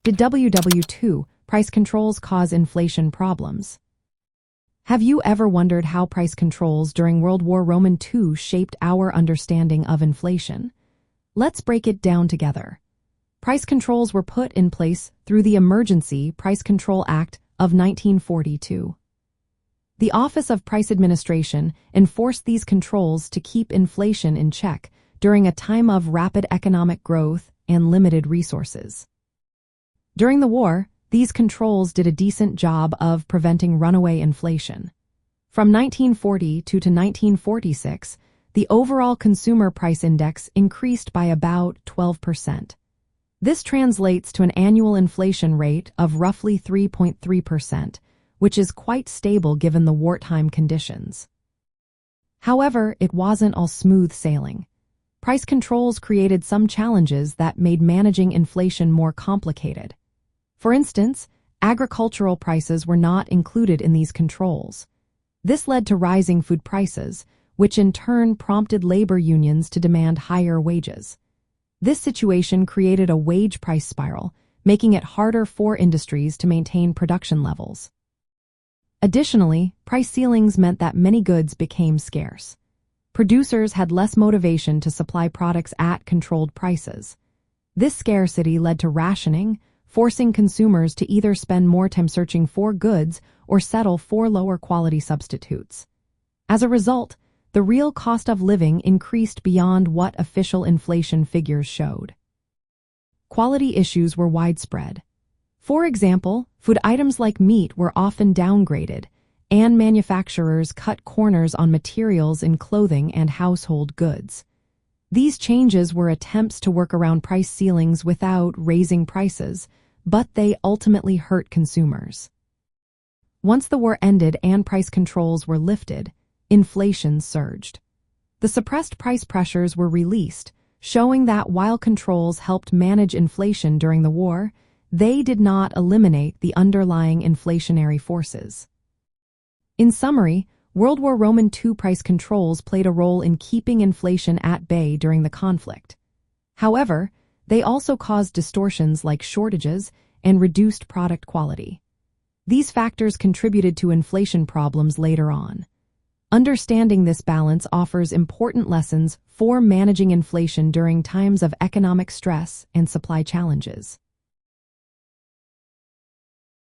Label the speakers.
Speaker 1: Did WWII price controls cause inflation problems? Have you ever wondered how price controls during World War II shaped our understanding of inflation? Let's break it down together. Price controls were put in place through the Emergency Price Control Act of 1942. The Office of Price Administration enforced these controls to keep inflation in check during a time of rapid economic growth and limited resources. During the war, these controls did a decent job of preventing runaway inflation. From 1940 to 1946, the overall consumer price index increased by about 12%. This translates to an annual inflation rate of roughly 3.3%, which is quite stable given the wartime conditions. However, it wasn't all smooth sailing. Price controls created some challenges that made managing inflation more complicated. For instance, agricultural prices were not included in these controls. This led to rising food prices, which in turn prompted labor unions to demand higher wages. This situation created a wage price spiral, making it harder for industries to maintain production levels. Additionally, price ceilings meant that many goods became scarce. Producers had less motivation to supply products at controlled prices. This scarcity led to rationing, forcing consumers to either spend more time searching for goods or settle for lower quality substitutes. As a result, the real cost of living increased beyond what official inflation figures showed. Quality issues were widespread. For example, food items like meat were often downgraded, and manufacturers cut corners on materials in clothing and household goods. These changes were attempts to work around price ceilings without raising prices, but they ultimately hurt consumers. Once the war ended and price controls were lifted, inflation surged. The suppressed price pressures were released, showing that while controls helped manage inflation during the war, they did not eliminate the underlying inflationary forces. In summary, World War II price controls played a role in keeping inflation at bay during the conflict. However, they also caused distortions like shortages and reduced product quality. These factors contributed to inflation problems later on. Understanding this balance offers important lessons for managing inflation during times of economic stress and supply challenges.